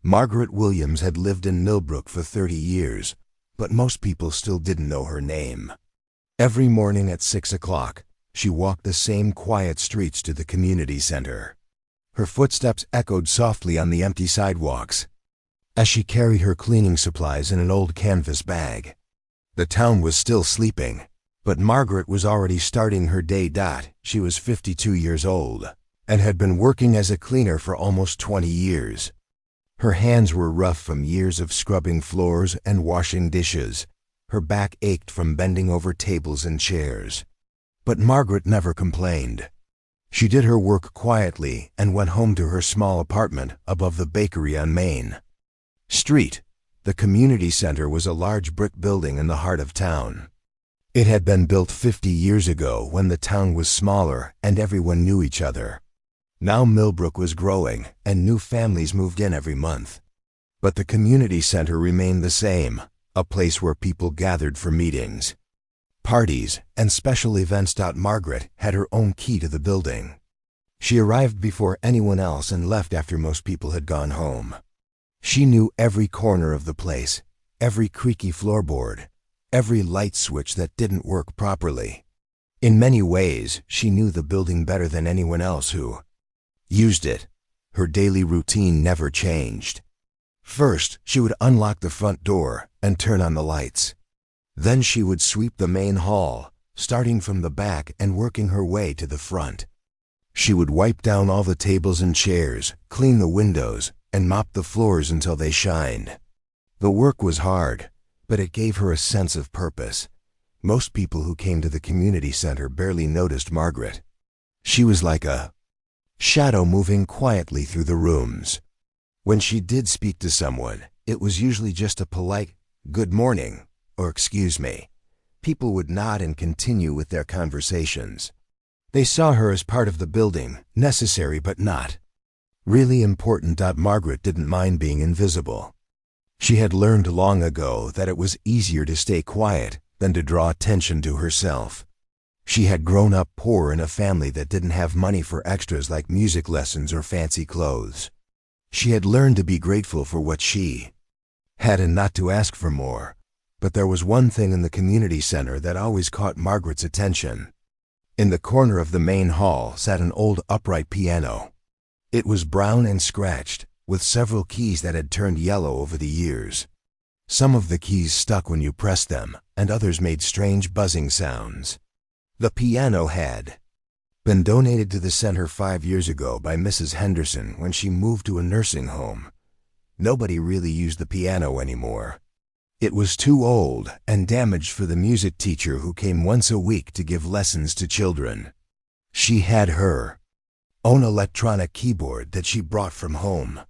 Margaret Williams had lived in Millbrook for 30 years, but most people still didn't know her name. Every morning at 6 o'clock, she walked the same quiet streets to the community center. Her footsteps echoed softly on the empty sidewalks as she carried her cleaning supplies in an old canvas bag. The town was still sleeping, but Margaret was already starting her day. She was 52 years old and had been working as a cleaner for almost 20 years. Her hands were rough from years of scrubbing floors and washing dishes. Her back ached from bending over tables and chairs. But Margaret never complained. She did her work quietly and went home to her small apartment above the bakery on Main Street. The community center was a large brick building in the heart of town. It had been built 50 years ago when the town was smaller and everyone knew each other. Now Millbrook was growing and new families moved in every month. But the community center remained the same, a place where people gathered for meetings, parties, and special events. Margaret had her own key to the building. She arrived before anyone else and left after most people had gone home. She knew every corner of the place, every creaky floorboard, every light switch that didn't work properly. In many ways, she knew the building better than anyone else who used it. Her daily routine never changed. First, she would unlock the front door and turn on the lights. Then she would sweep the main hall, starting from the back and working her way to the front. She would wipe down all the tables and chairs, clean the windows, and mop the floors until they shined. The work was hard, but it gave her a sense of purpose. Most people who came to the community center barely noticed Margaret. She was like a shadow moving quietly through the rooms. When she did speak to someone, it was usually just a polite, "Good morning," or "Excuse me." People would nod and continue with their conversations. They saw her as part of the building, necessary but not really important. Margaret didn't mind being invisible. She had learned long ago that it was easier to stay quiet than to draw attention to herself. She had grown up poor in a family that didn't have money for extras like music lessons or fancy clothes. She had learned to be grateful for what she had and not to ask for more. But there was one thing in the community center that always caught Margaret's attention. In the corner of the main hall sat an old upright piano. It was brown and scratched, with several keys that had turned yellow over the years. Some of the keys stuck when you pressed them, and others made strange buzzing sounds. The piano had been donated to the center 5 years ago by Mrs. Henderson when she moved to a nursing home. Nobody really used the piano anymore. It was too old and damaged for the music teacher who came once a week to give lessons to children. She had her own electronic keyboard that she brought from home.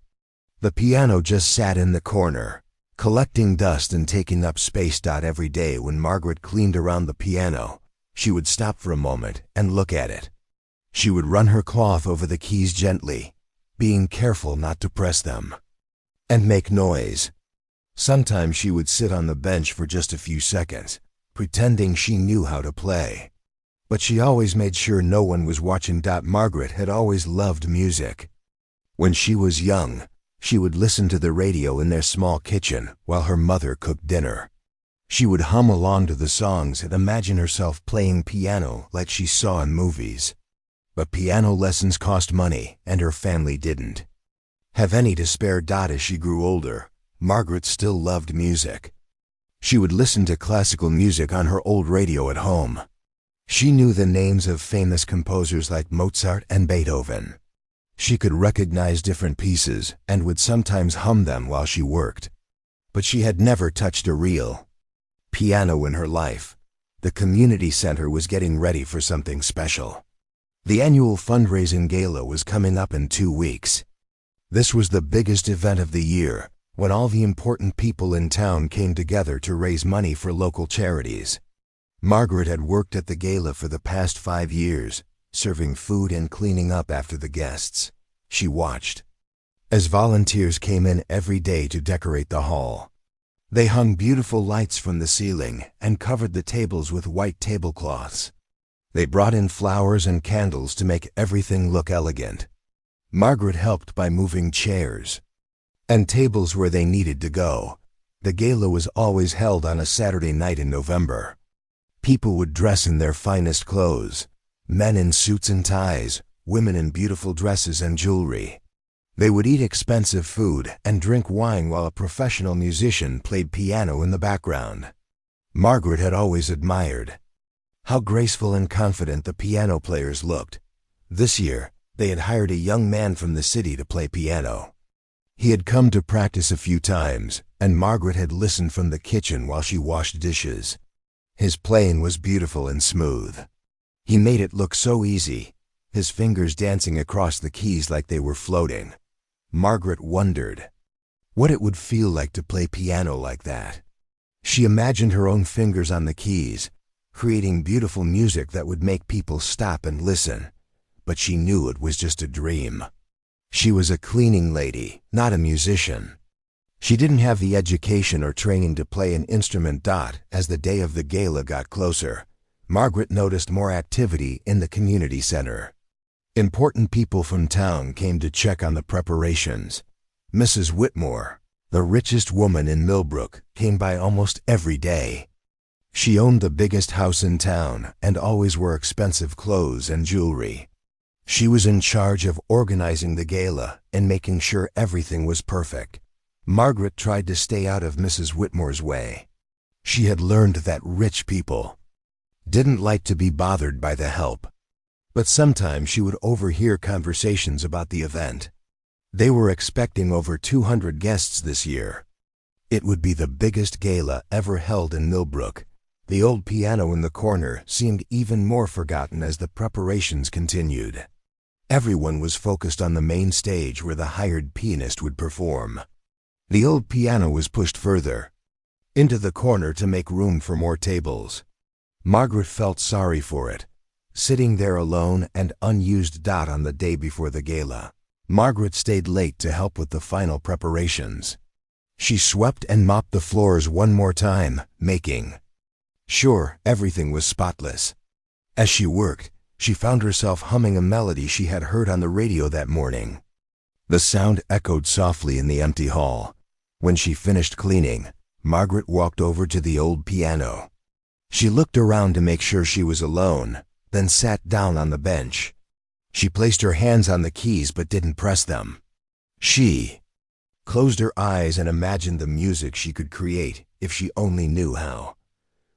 The piano just sat in the corner, collecting dust and taking up space. Every day when Margaret cleaned around the piano, she would stop for a moment and look at it. She would run her cloth over the keys gently, being careful not to press them and make noise. Sometimes she would sit on the bench for just a few seconds, pretending she knew how to play. But she always made sure no one was watching. Margaret had always loved music. When she was young, she would listen to the radio in their small kitchen while her mother cooked dinner. She would hum along to the songs and imagine herself playing piano like she saw in movies. But piano lessons cost money, and her family didn't have any to spare. As she grew older, Margaret still loved music. She would listen to classical music on her old radio at home. She knew the names of famous composers like Mozart and Beethoven. She could recognize different pieces and would sometimes hum them while she worked. But she had never touched a real piano in her life. The community center was getting ready for something special. The annual fundraising gala was coming up in 2 weeks. This was the biggest event of the year, when all the important people in town came together to raise money for local charities. Margaret had worked at the gala for the past 5 years, serving food and cleaning up after the guests. She watched as volunteers came in every day to decorate the hall. They hung beautiful lights from the ceiling and covered the tables with white tablecloths. They brought in flowers and candles to make everything look elegant. Margaret helped by moving chairs, and tables where they needed to go. The gala was always held on a Saturday night in November. People would dress in their finest clothes, men in suits and ties, women in beautiful dresses and jewelry. They would eat expensive food and drink wine while a professional musician played piano in the background. Margaret had always admired how graceful and confident the piano players looked. This year, they had hired a young man from the city to play piano. He had come to practice a few times, and Margaret had listened from the kitchen while she washed dishes. His playing was beautiful and smooth. He made it look so easy, his fingers dancing across the keys like they were floating. Margaret wondered what it would feel like to play piano like that. She imagined her own fingers on the keys, creating beautiful music that would make people stop and listen. But she knew it was just a dream. She was a cleaning lady, not a musician. She didn't have the education or training to play an instrument. As the day of the gala got closer, Margaret noticed more activity in the community center. Important people from town came to check on the preparations. Mrs. Whitmore, the richest woman in Millbrook, came by almost every day. She owned the biggest house in town and always wore expensive clothes and jewelry. She was in charge of organizing the gala and making sure everything was perfect. Margaret tried to stay out of Mrs. Whitmore's way. She had learned that rich people didn't like to be bothered by the help. But sometimes she would overhear conversations about the event. They were expecting over 200 guests this year. It would be the biggest gala ever held in Millbrook. The old piano in the corner seemed even more forgotten as the preparations continued. Everyone was focused on the main stage where the hired pianist would perform. The old piano was pushed further into the corner to make room for more tables. Margaret felt sorry for it, sitting there alone and unused. On the day before the gala, Margaret stayed late to help with the final preparations. She swept and mopped the floors one more time, making sure everything was spotless. As she worked, she found herself humming a melody she had heard on the radio that morning. The sound echoed softly in the empty hall. When she finished cleaning, Margaret walked over to the old piano. She looked around to make sure she was alone, then sat down on the bench. She placed her hands on the keys but didn't press them. She closed her eyes and imagined the music she could create if she only knew how.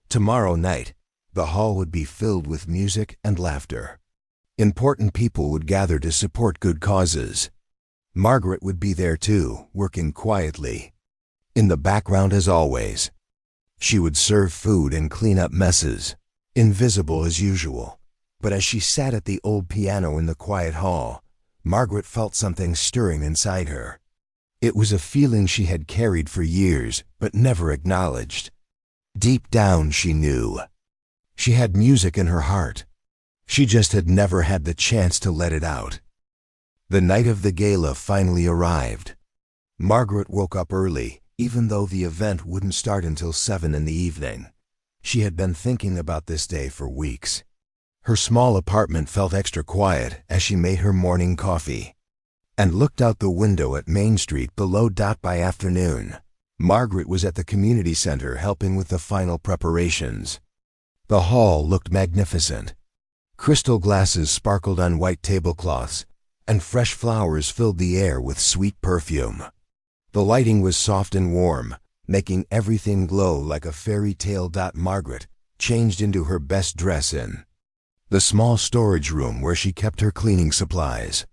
Tomorrow night, the hall would be filled with music and laughter. Important people would gather to support good causes. Margaret would be there too, working quietly. In the background as always. She would serve food and clean up messes, invisible as usual. But as she sat at the old piano in the quiet hall, Margaret felt something stirring inside her. It was a feeling she had carried for years, but never acknowledged. Deep down she knew. She had music in her heart. She just had never had the chance to let it out. The night of the gala finally arrived. Margaret woke up early, even though the event wouldn't start until 7 in the evening. She had been thinking about this day for weeks. Her small apartment felt extra quiet as she made her morning coffee and looked out the window at Main Street below. By afternoon, Margaret was at the community center helping with the final preparations. The hall looked magnificent. Crystal glasses sparkled on white tablecloths, and fresh flowers filled the air with sweet perfume. The lighting was soft and warm, making everything glow like a fairy tale. Margaret changed into her best dress in the small storage room where she kept her cleaning supplies.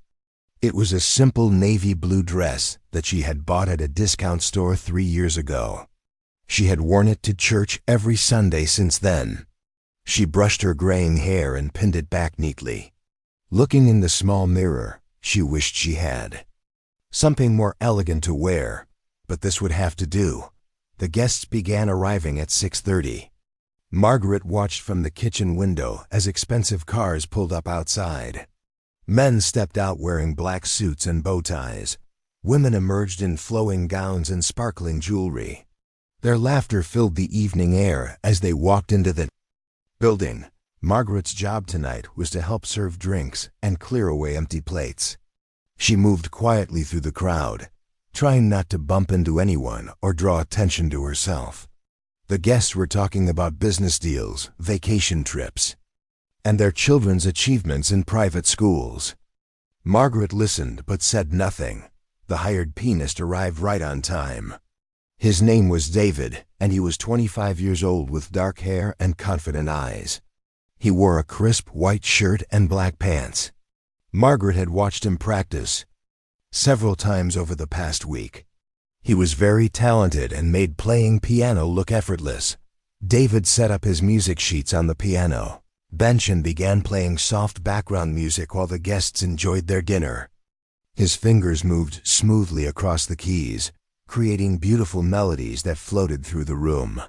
It was a simple navy blue dress that she had bought at a discount store 3 years ago. She had worn it to church every Sunday since then. She brushed her graying hair and pinned it back neatly. Looking in the small mirror, she wished she had something more elegant to wear, but this would have to do. The guests began arriving at 6:30. Margaret watched from the kitchen window as expensive cars pulled up outside. Men stepped out wearing black suits and bow ties. Women emerged in flowing gowns and sparkling jewelry. Their laughter filled the evening air as they walked into the building. Margaret's job tonight was to help serve drinks and clear away empty plates. She moved quietly through the crowd, trying not to bump into anyone or draw attention to herself. The guests were talking about business deals, vacation trips, and their children's achievements in private schools. Margaret listened but said nothing. The hired pianist arrived right on time. His name was David, and he was 25 years old with dark hair and confident eyes. He wore a crisp white shirt and black pants. Margaret had watched him practice several times over the past week. He was very talented and made playing piano look effortless. David set up his music sheets on the piano bench and began playing soft background music while the guests enjoyed their dinner. His fingers moved smoothly across the keys, creating beautiful melodies that floated through the room.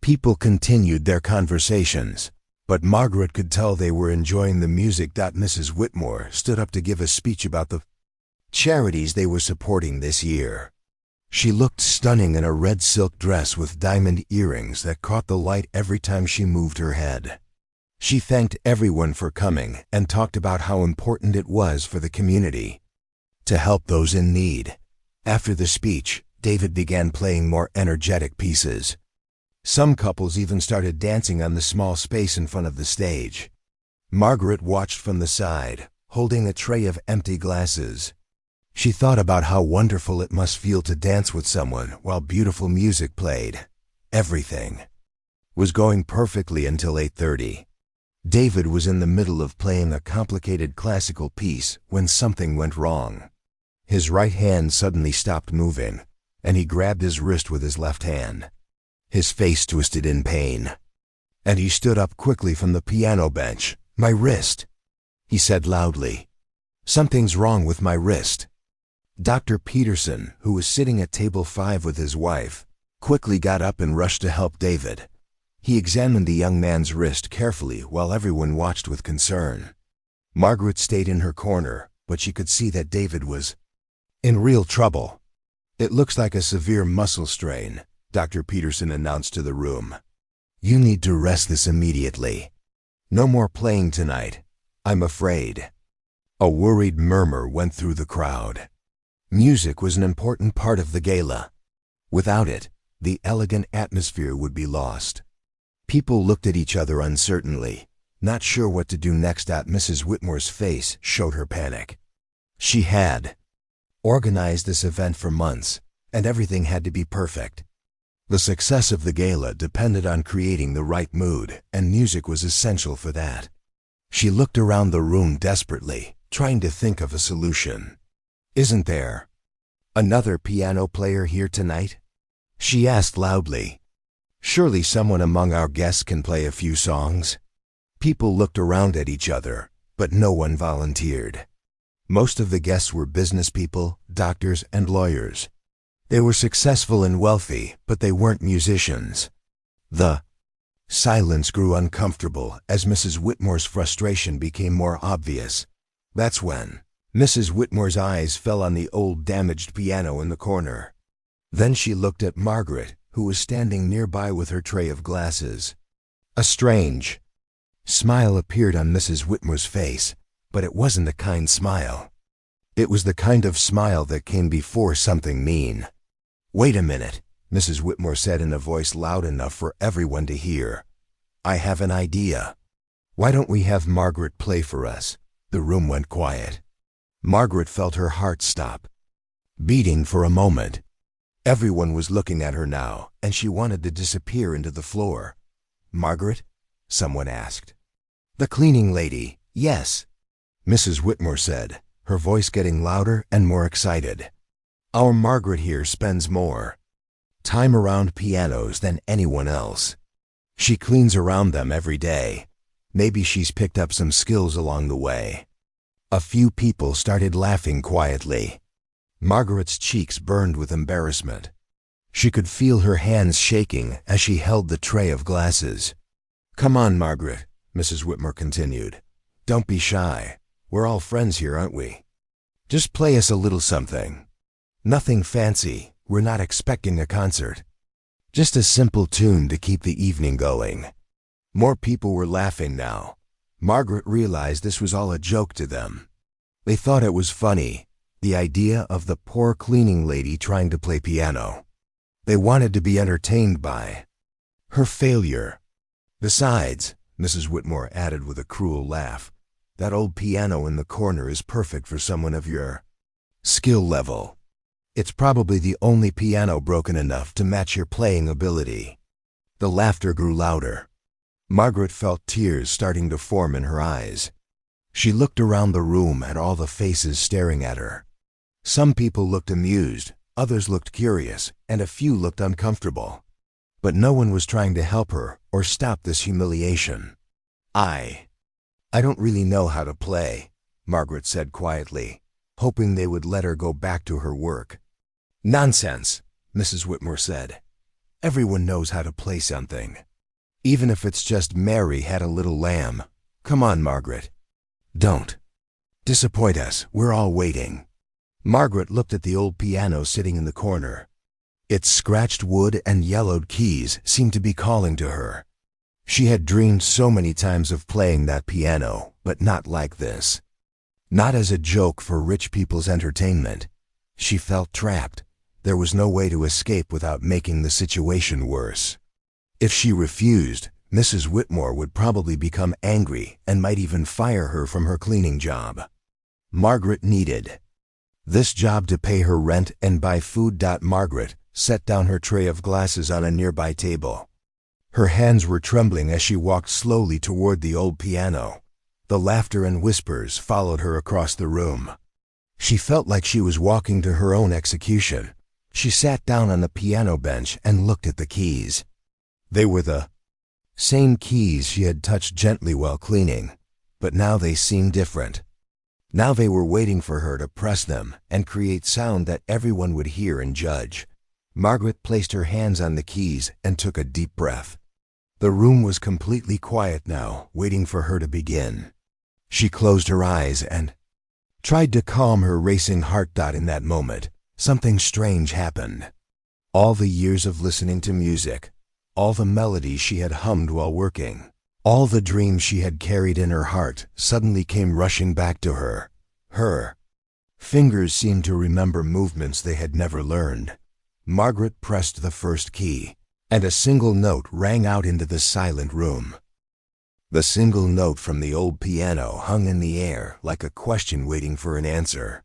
People continued their conversations, but Margaret could tell they were enjoying the music. Mrs. Whitmore stood up to give a speech about the charities they were supporting this year. She looked stunning in a red silk dress with diamond earrings that caught the light every time she moved her head. She thanked everyone for coming and talked about how important it was for the community to help those in need. After the speech, David began playing more energetic pieces. Some couples even started dancing on the small space in front of the stage. Margaret watched from the side, holding a tray of empty glasses. She thought about how wonderful it must feel to dance with someone while beautiful music played. Everything was going perfectly until 8:30. David was in the middle of playing a complicated classical piece when something went wrong. His right hand suddenly stopped moving, and he grabbed his wrist with his left hand. His face twisted in pain, and he stood up quickly from the piano bench. "My wrist," he said loudly. "Something's wrong with my wrist." Dr. Peterson, who was sitting at table 5 with his wife, quickly got up and rushed to help David. He examined the young man's wrist carefully while everyone watched with concern. Margaret stayed in her corner, but she could see that David was in real trouble. "It looks like a severe muscle strain," Dr. Peterson announced to the room. "You need to rest this immediately. No more playing tonight, I'm afraid." A worried murmur went through the crowd. Music was an important part of the gala. Without it, the elegant atmosphere would be lost. People looked at each other uncertainly, not sure what to do next. Mrs. Whitmore's face showed her panic. She had organized this event for months, and everything had to be perfect. The success of the gala depended on creating the right mood, and music was essential for that. She looked around the room desperately, trying to think of a solution. "Isn't there another piano player here tonight?" she asked loudly. "Surely someone among our guests can play a few songs." People looked around at each other, but no one volunteered. Most of the guests were business people, doctors, and lawyers. They were successful and wealthy, but they weren't musicians. The silence grew uncomfortable as Mrs. Whitmore's frustration became more obvious. That's when Mrs. Whitmore's eyes fell on the old damaged piano in the corner. Then she looked at Margaret, who was standing nearby with her tray of glasses. A strange smile appeared on Mrs. Whitmore's face, but it wasn't a kind smile. It was the kind of smile that came before something mean. "Wait a minute," Mrs. Whitmore said in a voice loud enough for everyone to hear. "I have an idea. Why don't we have Margaret play for us?" The room went quiet. Margaret felt her heart stop beating for a moment. Everyone was looking at her now, and she wanted to disappear into the floor. "Margaret?" someone asked. "The cleaning lady, yes," Mrs. Whitmore said, her voice getting louder and more excited. "Our Margaret here spends more time around pianos than anyone else. She cleans around them every day. Maybe she's picked up some skills along the way." A few people started laughing quietly. Margaret's cheeks burned with embarrassment. She could feel her hands shaking as she held the tray of glasses. "Come on, Margaret," Mrs. Whitmore continued. "Don't be shy. We're all friends here, aren't we? Just play us a little something. Nothing fancy. We're not expecting a concert. Just a simple tune to keep the evening going." More people were laughing now. Margaret realized this was all a joke to them. They thought it was funny, The idea of the poor cleaning lady trying to play piano. They wanted to be entertained by her failure. Besides, Mrs. Whitmore added with a cruel laugh, that old piano in the corner is perfect for someone of your skill level. It's probably the only piano broken enough to match your playing ability. The laughter grew louder. Margaret felt tears starting to form in her eyes. She looked around the room at all the faces staring at her. Some people looked amused, others looked curious, and a few looked uncomfortable. But no one was trying to help her or stop this humiliation. I don't really know how to play, Margaret said quietly, hoping they would let her go back to her work. Nonsense, Mrs. Whitmore said. Everyone knows how to play something. Even if it's just Mary Had a Little Lamb. Come on, Margaret. Don't disappoint us, we're all waiting. Margaret looked at the old piano sitting in the corner. Its scratched wood and yellowed keys seemed to be calling to her. She had dreamed so many times of playing that piano, but not like this. Not as a joke for rich people's entertainment. She felt trapped. There was no way to escape without making the situation worse. If she refused, Mrs. Whitmore would probably become angry and might even fire her from her cleaning job. Margaret needed this job to pay her rent and buy food. Margaret set down her tray of glasses on a nearby table. Her hands were trembling as she walked slowly toward the old piano. The laughter and whispers followed her across the room. She felt like she was walking to her own execution. She sat down on the piano bench and looked at the keys. They were the same keys she had touched gently while cleaning, but now they seemed different. Now they were waiting for her to press them and create sound that everyone would hear and judge. Margaret placed her hands on the keys and took a deep breath. The room was completely quiet now, waiting for her to begin. She closed her eyes and tried to calm her racing heart. In that moment, something strange happened. All the years of listening to music, all the melodies she had hummed while working, all the dreams she had carried in her heart suddenly came rushing back to her. Her fingers seemed to remember movements they had never learned. Margaret pressed the first key, and a single note rang out into the silent room. The single note from the old piano hung in the air like a question waiting for an answer.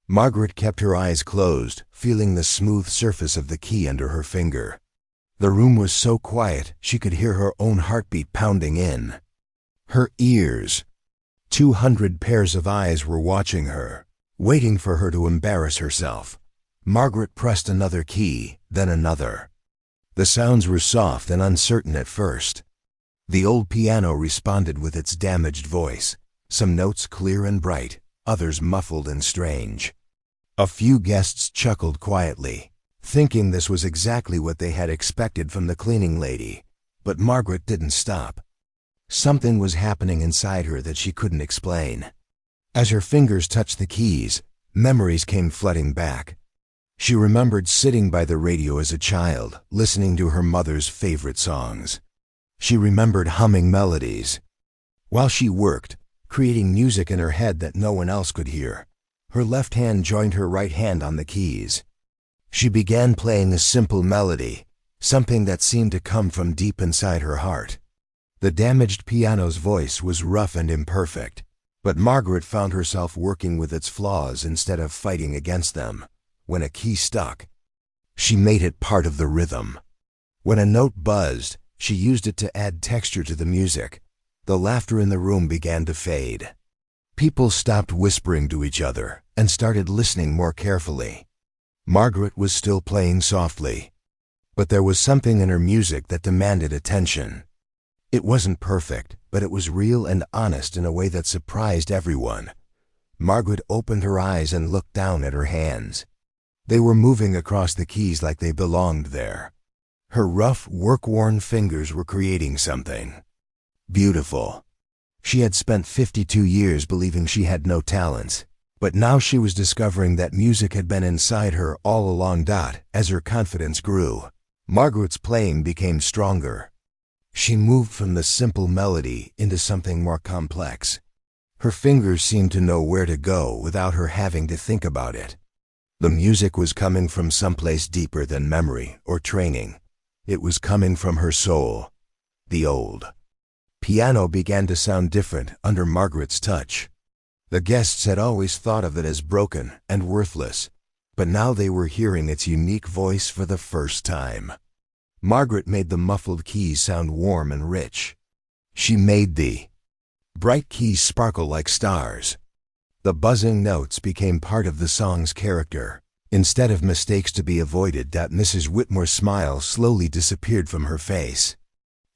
Margaret kept her eyes closed, feeling the smooth surface of the key under her finger. The room was so quiet she could hear her own heartbeat pounding in. Her ears. 200 pairs of eyes were watching her, waiting for her to embarrass herself. Margaret pressed another key, then another. The sounds were soft and uncertain at first. The old piano responded with its damaged voice, some notes clear and bright, others muffled and strange. A few guests chuckled quietly, thinking this was exactly what they had expected from the cleaning lady, but Margaret didn't stop. Something was happening inside her that she couldn't explain. As her fingers touched the keys, memories came flooding back. She remembered sitting by the radio as a child, listening to her mother's favorite songs. She remembered humming melodies. While she worked, creating music in her head that no one else could hear, her left hand joined her right hand on the keys. She began playing a simple melody, something that seemed to come from deep inside her heart. The damaged piano's voice was rough and imperfect, but Margaret found herself working with its flaws instead of fighting against them. When a key stuck, she made it part of the rhythm. When a note buzzed, she used it to add texture to the music. The laughter in the room began to fade. People stopped whispering to each other and started listening more carefully. Margaret was still playing softly, but there was something in her music that demanded attention. It wasn't perfect, but it was real and honest in a way that surprised everyone. Margaret opened her eyes and looked down at her hands. They were moving across the keys like they belonged there. Her rough, work-worn fingers were creating something beautiful. She had spent 52 years believing she had no talents, but now she was discovering that music had been inside her all along. As her confidence grew, Margaret's playing became stronger. She moved from the simple melody into something more complex. Her fingers seemed to know where to go without her having to think about it. The music was coming from someplace deeper than memory or training. It was coming from her soul. The old piano began to sound different under Margaret's touch. The guests had always thought of it as broken and worthless, but now they were hearing its unique voice for the first time. Margaret made the muffled keys sound warm and rich. She made the bright keys sparkle like stars. The buzzing notes became part of the song's character. Instead of mistakes to be avoided, Mrs. Whitmore's smile slowly disappeared from her face.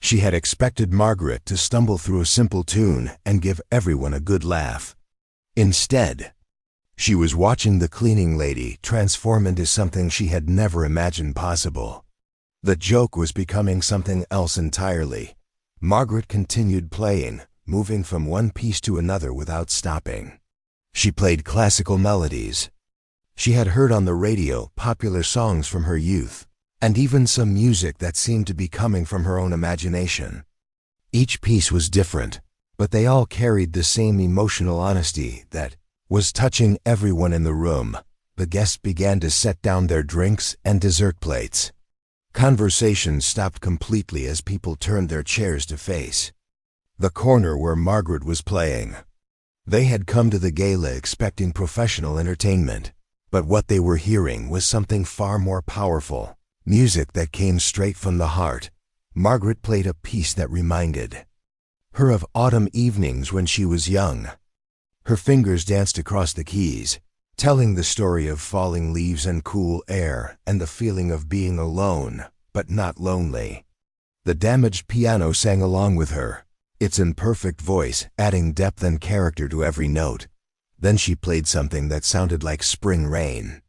She had expected Margaret to stumble through a simple tune and give everyone a good laugh. Instead, she was watching the cleaning lady transform into something she had never imagined possible. The joke was becoming something else entirely. Margaret continued playing, moving from one piece to another without stopping. She played classical melodies. She had heard on the radio popular songs from her youth, and even some music that seemed to be coming from her own imagination. Each piece was different, but they all carried the same emotional honesty that was touching everyone in the room. The guests began to set down their drinks and dessert plates. Conversation stopped completely as people turned their chairs to face the corner where Margaret was playing. They had come to the gala expecting professional entertainment, but what they were hearing was something far more powerful, music that came straight from the heart. Margaret played a piece that reminded her of autumn evenings when she was young. Her fingers danced across the keys, telling the story of falling leaves and cool air and the feeling of being alone, but not lonely. The damaged piano sang along with her, its imperfect voice adding depth and character to every note. Then she played something that sounded like spring rain.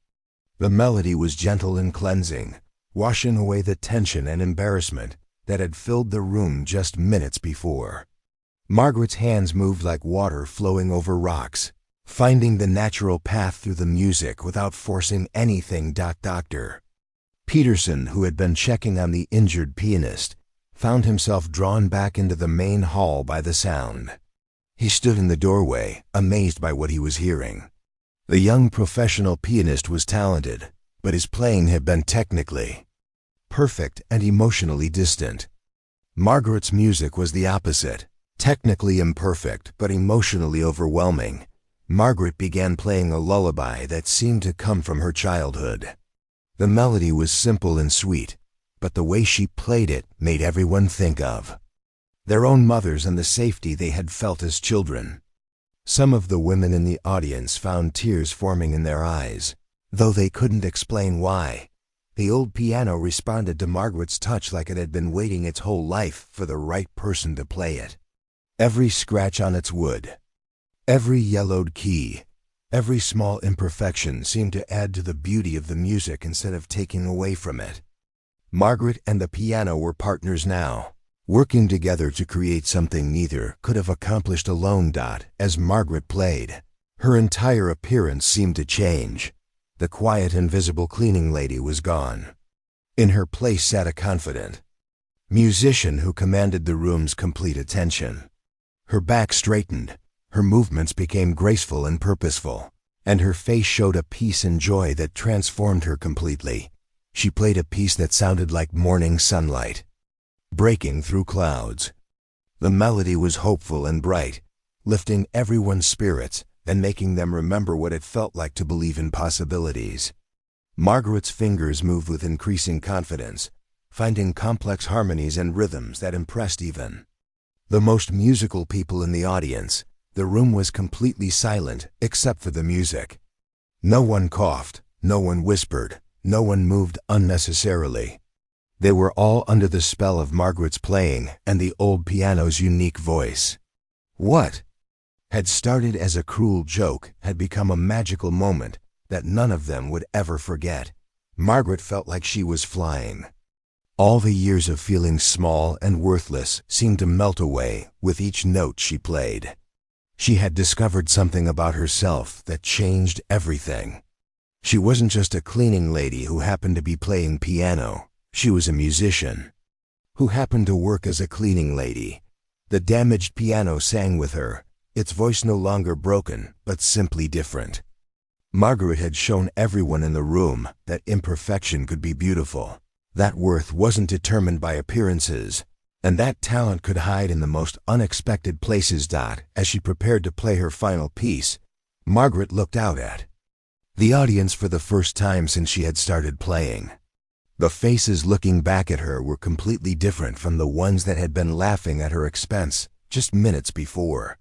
The melody was gentle and cleansing, washing away the tension and embarrassment that had filled the room just minutes before. Margaret's hands moved like water flowing over rocks, finding the natural path through the music without forcing anything. Dr. Peterson, who had been checking on the injured pianist, found himself drawn back into the main hall by the sound. He stood in the doorway, amazed by what he was hearing. The young professional pianist was talented, but his playing had been technically perfect and emotionally distant. Margaret's music was the opposite, technically imperfect but emotionally overwhelming. Margaret began playing a lullaby that seemed to come from her childhood. The melody was simple and sweet, but the way she played it made everyone think of their own mothers and the safety they had felt as children. Some of the women in the audience found tears forming in their eyes, though they couldn't explain why. The old piano responded to Margaret's touch like it had been waiting its whole life for the right person to play it. Every scratch on its wood, every yellowed key, every small imperfection seemed to add to the beauty of the music instead of taking away from it. Margaret and the piano were partners now, working together to create something neither could have accomplished alone. As Margaret played, her entire appearance seemed to change. The quiet, invisible cleaning lady was gone. In her place sat a confident musician who commanded the room's complete attention. Her back straightened, her movements became graceful and purposeful, and her face showed a peace and joy that transformed her completely. She played a piece that sounded like morning sunlight, breaking through clouds. The melody was hopeful and bright, lifting everyone's spirits and making them remember what it felt like to believe in possibilities. Margaret's fingers moved with increasing confidence, finding complex harmonies and rhythms that impressed even the most musical people in the audience. The room was completely silent except for the music. No one coughed, no one whispered, no one moved unnecessarily. They were all under the spell of Margaret's playing and the old piano's unique voice. What had started as a cruel joke had become a magical moment that none of them would ever forget. Margaret felt like she was flying. All the years of feeling small and worthless seemed to melt away with each note she played. She had discovered something about herself that changed everything. She wasn't just a cleaning lady who happened to be playing piano. She was a musician who happened to work as a cleaning lady. The damaged piano sang with her, its voice no longer broken, but simply different. Margaret had shown everyone in the room that imperfection could be beautiful, that worth wasn't determined by appearances, and that talent could hide in the most unexpected places. As she prepared to play her final piece, Margaret looked out at the audience for the first time since she had started playing. The faces looking back at her were completely different from the ones that had been laughing at her expense just minutes before.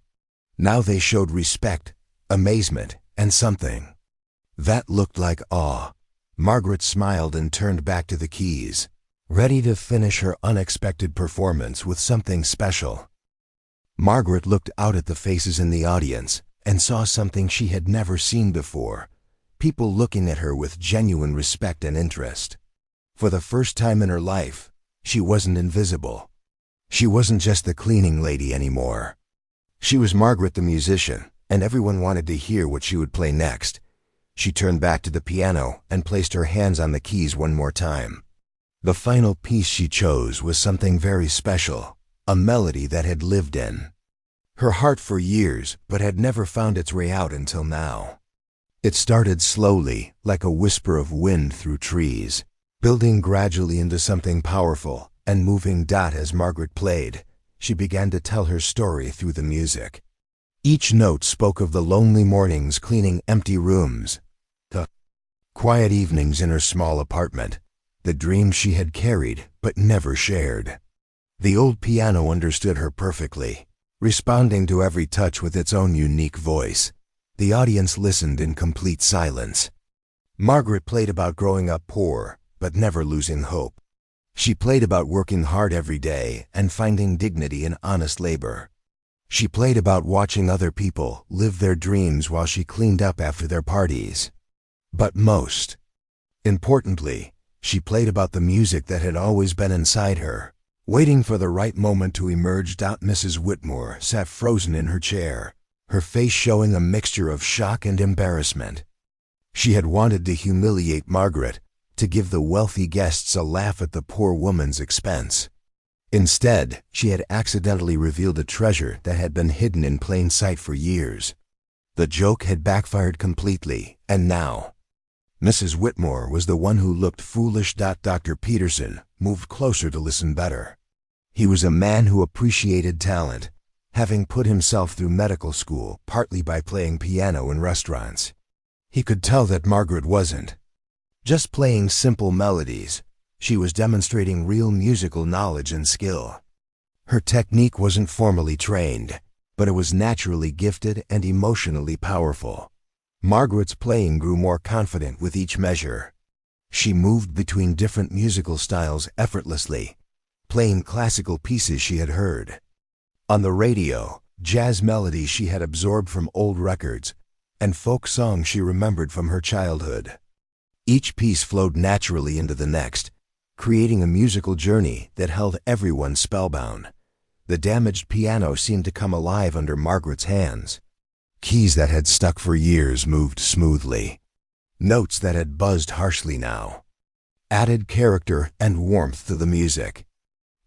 Now they showed respect, amazement, and something that looked like awe. Margaret smiled and turned back to the keys, ready to finish her unexpected performance with something special. Margaret looked out at the faces in the audience and saw something she had never seen before, people looking at her with genuine respect and interest. For the first time in her life, she wasn't invisible. She wasn't just the cleaning lady anymore. She was Margaret the musician, and everyone wanted to hear what she would play next. She turned back to the piano and placed her hands on the keys one more time. The final piece she chose was something very special, a melody that had lived in her heart for years but had never found its way out until now. It started slowly, like a whisper of wind through trees, building gradually into something powerful and moving. As Margaret played, she began to tell her story through the music. Each note spoke of the lonely mornings cleaning empty rooms, the quiet evenings in her small apartment, the dreams she had carried but never shared. The old piano understood her perfectly, responding to every touch with its own unique voice. The audience listened in complete silence. Margaret played about growing up poor, but never losing hope. She played about working hard every day and finding dignity in honest labor. She played about watching other people live their dreams while she cleaned up after their parties. But most importantly, she played about the music that had always been inside her, waiting for the right moment to emerge. Mrs. Whitmore sat frozen in her chair, her face showing a mixture of shock and embarrassment. She had wanted to humiliate Margaret, to give the wealthy guests a laugh at the poor woman's expense. Instead, she had accidentally revealed a treasure that had been hidden in plain sight for years. The joke had backfired completely, and now Mrs. Whitmore was the one who looked foolish. Dr. Peterson moved closer to listen better. He was a man who appreciated talent, having put himself through medical school partly by playing piano in restaurants. He could tell that Margaret wasn't just playing simple melodies. She was demonstrating real musical knowledge and skill. Her technique wasn't formally trained, but it was naturally gifted and emotionally powerful. Margaret's playing grew more confident with each measure. She moved between different musical styles effortlessly, playing classical pieces she had heard on the radio, jazz melodies she had absorbed from old records, and folk songs she remembered from her childhood. Each piece flowed naturally into the next, creating a musical journey that held everyone spellbound. The damaged piano seemed to come alive under Margaret's hands. Keys that had stuck for years moved smoothly. Notes that had buzzed harshly now added character and warmth to the music.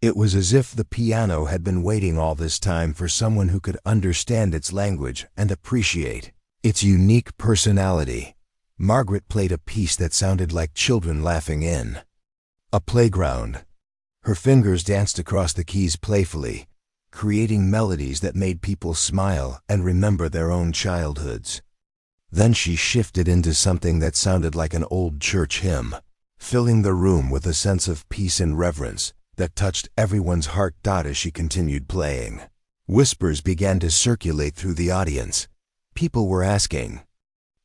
It was as if the piano had been waiting all this time for someone who could understand its language and appreciate its unique personality. Margaret played a piece that sounded like children laughing in a playground. Her fingers danced across the keys playfully, creating melodies that made people smile and remember their own childhoods. Then she shifted into something that sounded like an old church hymn, filling the room with a sense of peace and reverence that touched everyone's heart. As she continued playing, whispers began to circulate through the audience. People were asking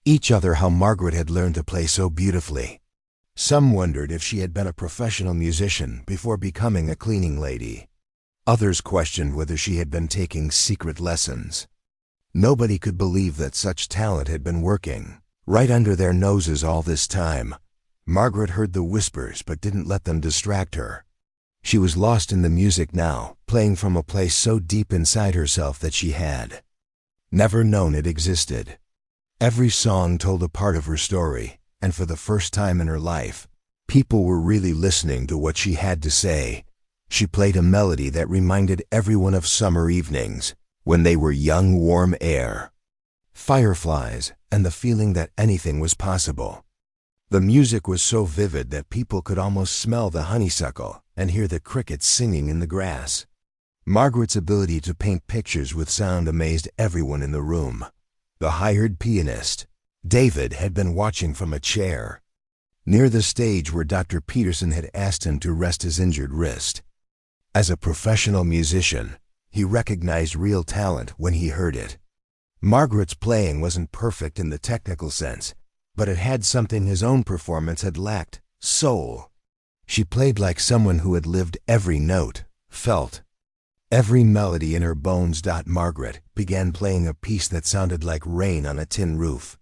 each other how Margaret had learned to play so beautifully. Some wondered if she had been a professional musician before becoming a cleaning lady. Others questioned whether she had been taking secret lessons. Nobody could believe that such talent had been working right under their noses all this time. Margaret heard the whispers but didn't let them distract her. She was lost in the music now, playing from a place so deep inside herself that she had never known it existed. Every song told a part of her story, and for the first time in her life, people were really listening to what she had to say. She played a melody that reminded everyone of summer evenings, when they were young, warm air, fireflies, and the feeling that anything was possible. The music was so vivid that people could almost smell the honeysuckle and hear the crickets singing in the grass. Margaret's ability to paint pictures with sound amazed everyone in the room. The hired pianist, David, had been watching from a chair near the stage where Dr. Peterson had asked him to rest his injured wrist. As a professional musician, he recognized real talent when he heard it. Margaret's playing wasn't perfect in the technical sense, but it had something his own performance had lacked: soul. She played like someone who had lived every note, felt every melody in her bones. Margaret began playing a piece that sounded like rain on a tin roof.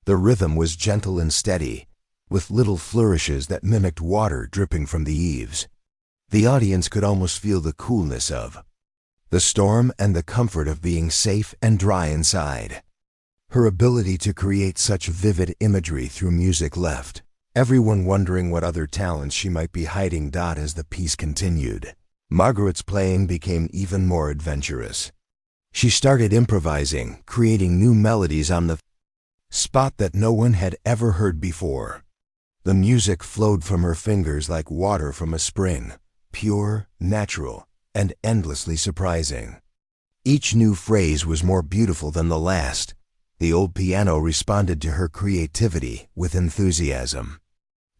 The rhythm was gentle and steady, with little flourishes that mimicked water dripping from the eaves. The audience could almost feel the coolness of the storm and the comfort of being safe and dry inside. Her ability to create such vivid imagery through music left everyone wondering what other talents she might be hiding. As the piece continued, Margaret's playing became even more adventurous. She started improvising, creating new melodies on the spot that no one had ever heard before. The music flowed from her fingers like water from a spring, pure, natural, and endlessly surprising. Each new phrase was more beautiful than the last. The old piano responded to her creativity with enthusiasm.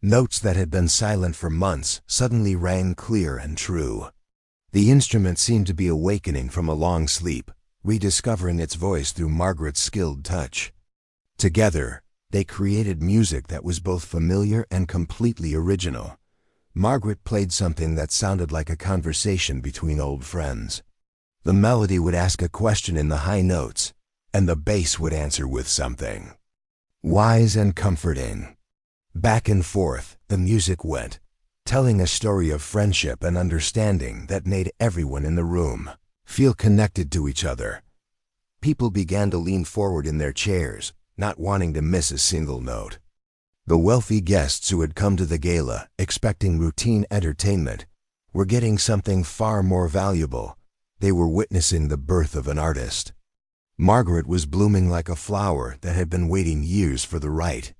Notes that had been silent for months suddenly rang clear and true. The instrument seemed to be awakening from a long sleep, rediscovering its voice through Margaret's skilled touch. Together, they created music that was both familiar and completely original. Margaret played something that sounded like a conversation between old friends. The melody would ask a question in the high notes, and the bass would answer with something wise and comforting. Back and forth, the music went, telling a story of friendship and understanding that made everyone in the room feel connected to each other. People began to lean forward in their chairs, not wanting to miss a single note. The wealthy guests who had come to the gala expecting routine entertainment were getting something far more valuable. They were witnessing the birth of an artist. Margaret was blooming like a flower that had been waiting years for the right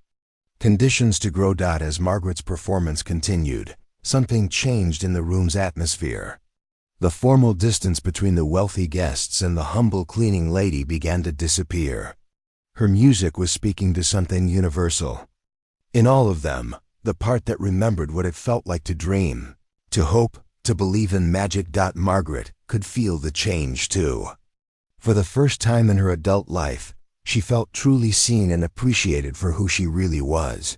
conditions to grow. As Margaret's performance continued, something changed in the room's atmosphere. The formal distance between the wealthy guests and the humble cleaning lady began to disappear. Her music was speaking to something universal. In all of them, the part that remembered what it felt like to dream, to hope, to believe in magic. Margaret could feel the change too. For the first time in her adult life, she felt truly seen and appreciated for who she really was.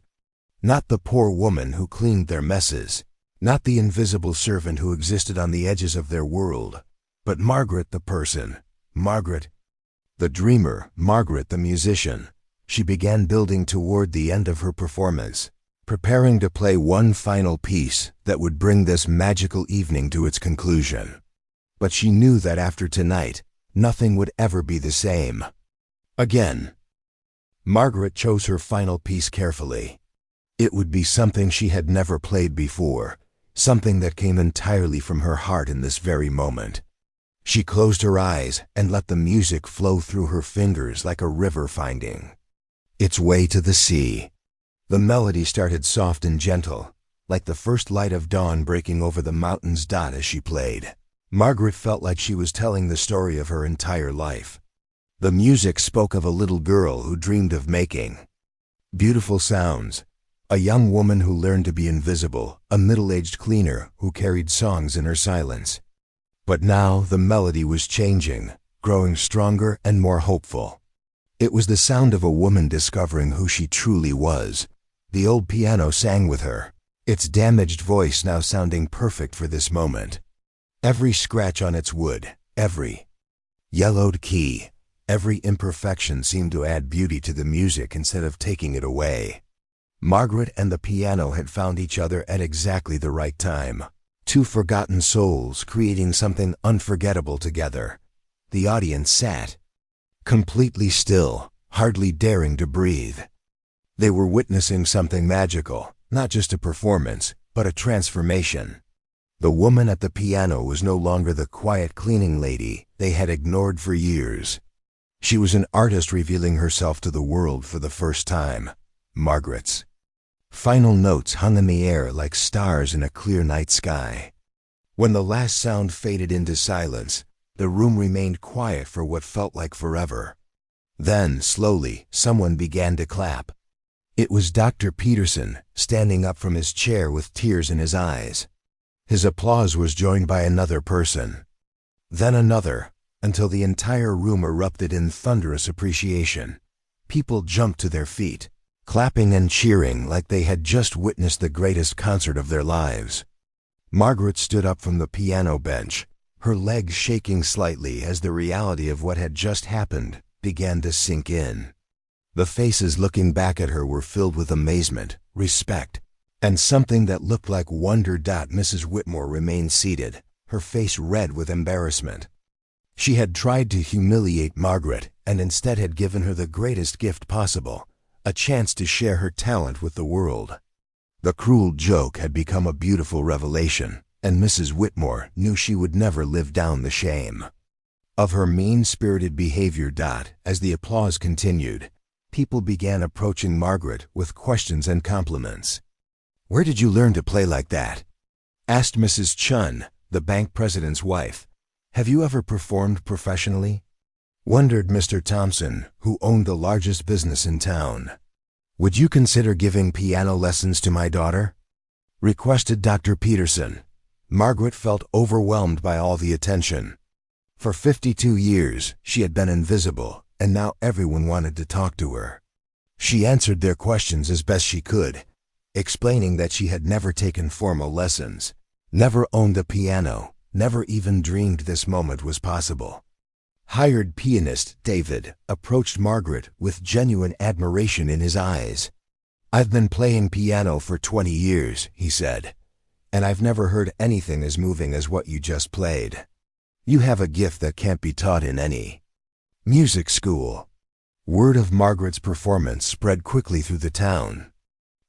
Not the poor woman who cleaned their messes, not the invisible servant who existed on the edges of their world, but Margaret the person, Margaret the dreamer, Margaret the musician. She began building toward the end of her performance, preparing to play one final piece that would bring this magical evening to its conclusion. But she knew that after tonight, nothing would ever be the same again. Margaret chose her final piece carefully. It would be something she had never played before, something that came entirely from her heart in this very moment. She closed her eyes and let the music flow through her fingers like a river finding its way to the sea. The melody started soft and gentle, like the first light of dawn breaking over the mountains. As she played, Margaret felt like she was telling the story of her entire life. The music spoke of a little girl who dreamed of making beautiful sounds, a young woman who learned to be invisible, a middle-aged cleaner who carried songs in her silence. But now the melody was changing, growing stronger and more hopeful. It was the sound of a woman discovering who she truly was. The old piano sang with her, its damaged voice now sounding perfect for this moment. Every scratch on its wood, every yellowed key, every imperfection seemed to add beauty to the music instead of taking it away. Margaret and the piano had found each other at exactly the right time. Two forgotten souls creating something unforgettable together. The audience sat completely still, hardly daring to breathe. They were witnessing something magical, not just a performance, but a transformation. The woman at the piano was no longer the quiet cleaning lady they had ignored for years. She was an artist revealing herself to the world for the first time. Margaret's final notes hung in the air like stars in a clear night sky. When the last sound faded into silence, the room remained quiet for what felt like forever. Then, slowly, someone began to clap. It was Dr. Peterson, standing up from his chair with tears in his eyes. His applause was joined by another person, then another, until the entire room erupted in thunderous appreciation. People jumped to their feet, clapping and cheering like they had just witnessed the greatest concert of their lives. Margaret stood up from the piano bench, her legs shaking slightly as the reality of what had just happened began to sink in. The faces looking back at her were filled with amazement, respect, and something that looked like wonder. Mrs. Whitmore remained seated, her face red with embarrassment. She had tried to humiliate Margaret and instead had given her the greatest gift possible, a chance to share her talent with the world. The cruel joke had become a beautiful revelation, and Mrs. Whitmore knew she would never live down the shame of her mean-spirited behavior. As the applause continued, people began approaching Margaret with questions and compliments. "Where did you learn to play like that?" asked Mrs. Chun, the bank president's wife. "Have you ever performed professionally?" wondered Mr. Thompson, who owned the largest business in town. "Would you consider giving piano lessons to my daughter?" requested Dr. Peterson. Margaret felt overwhelmed by all the attention. For 52 years, she had been invisible, and now everyone wanted to talk to her. She answered their questions as best she could, explaining that she had never taken formal lessons, never owned a piano, never even dreamed this moment was possible. Hired pianist David approached Margaret with genuine admiration in his eyes. "I've been playing piano for 20 years, he said, "and I've never heard anything as moving as what you just played. You have a gift that can't be taught in any music school." Word of Margaret's performance spread quickly through the town.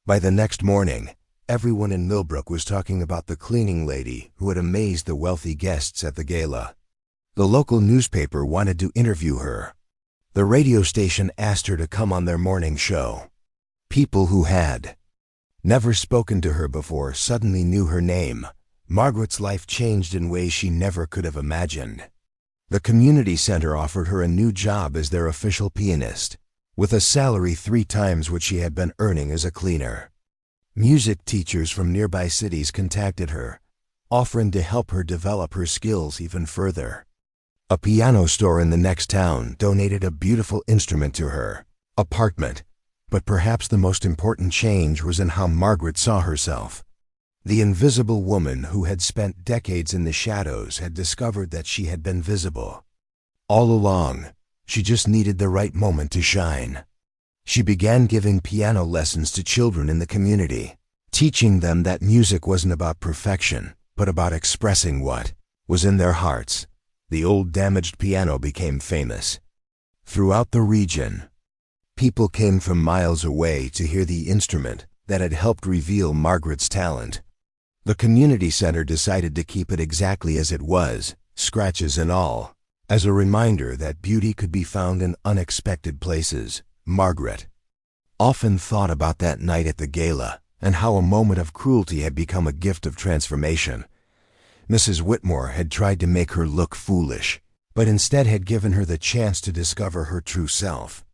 By the next morning, everyone in Millbrook was talking about the cleaning lady who had amazed the wealthy guests at the gala. The local newspaper wanted to interview her. The radio station asked her to come on their morning show. People who had never spoken to her before suddenly knew her name. Margaret's life changed in ways she never could have imagined. The community center offered her a new job as their official pianist, with a salary 3 times what she had been earning as a cleaner. Music teachers from nearby cities contacted her, offering to help her develop her skills even further. A piano store in the next town donated a beautiful instrument to her apartment, but perhaps the most important change was in how Margaret saw herself. The invisible woman who had spent decades in the shadows had discovered that she had been visible all along. She just needed the right moment to shine. She began giving piano lessons to children in the community, teaching them that music wasn't about perfection, but about expressing what was in their hearts. The old damaged piano became famous. Throughout the region, people came from miles away to hear the instrument that had helped reveal Margaret's talent. The community center decided to keep it exactly as it was, scratches and all, as a reminder that beauty could be found in unexpected places. Margaret often thought about that night at the gala and how a moment of cruelty had become a gift of transformation. Mrs. Whitmore had tried to make her look foolish, but instead had given her the chance to discover her true self.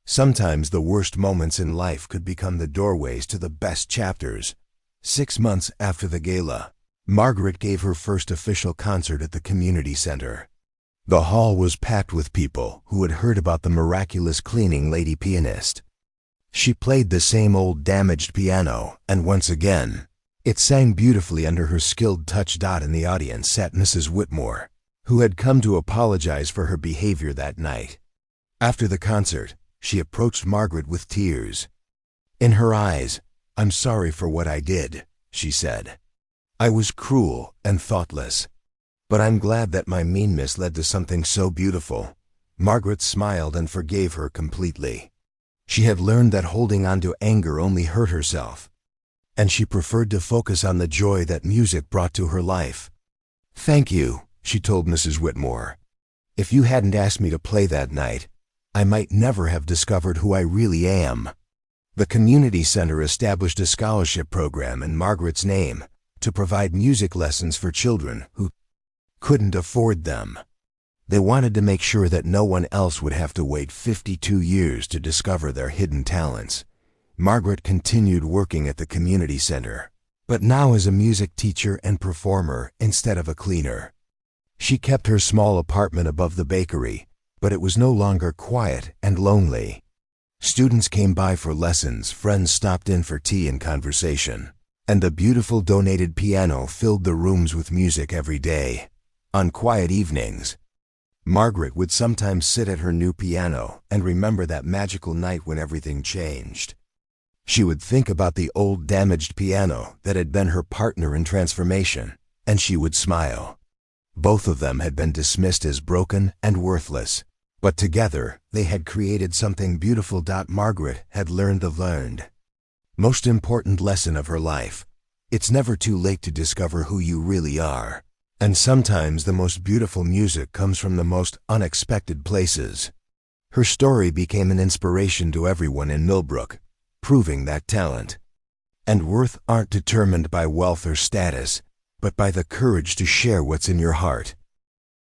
Sometimes the worst moments in life could become the doorways to the best chapters. 6 months after the gala, Margaret gave her first official concert at the community center. The hall was packed with people who had heard about the miraculous cleaning lady pianist. She played the same old damaged piano, and once again, it sang beautifully under her skilled touch. In the audience sat Mrs. Whitmore, who had come to apologize for her behavior that night. After the concert, she approached Margaret with tears in her eyes. "I'm sorry for what I did," she said. "I was cruel and thoughtless. But I'm glad that my meanness led to something so beautiful." Margaret smiled and forgave her completely. She had learned that holding on to anger only hurt herself. and she preferred to focus on the joy that music brought to her life. "Thank you," she told Mrs. Whitmore. "If you hadn't asked me to play that night, I might never have discovered who I really am." The community center established a scholarship program in Margaret's name to provide music lessons for children who couldn't afford them. They wanted to make sure that no one else would have to wait 52 years to discover their hidden talents. Margaret continued working at the community center, but now as a music teacher and performer instead of a cleaner. She kept her small apartment above the bakery, but it was no longer quiet and lonely. Students came by for lessons, friends stopped in for tea and conversation, and the beautiful donated piano filled the rooms with music every day. On quiet evenings, Margaret would sometimes sit at her new piano and remember that magical night when everything changed. She would think about the old damaged piano that had been her partner in transformation, and she would smile. Both of them had been dismissed as broken and worthless, but together they had created something beautiful. Margaret had learned the most important lesson of her life. It's never too late to discover who you really are. And sometimes the most beautiful music comes from the most unexpected places. Her story became an inspiration to everyone in Millbrook, proving that talent and worth aren't determined by wealth or status, but by the courage to share what's in your heart.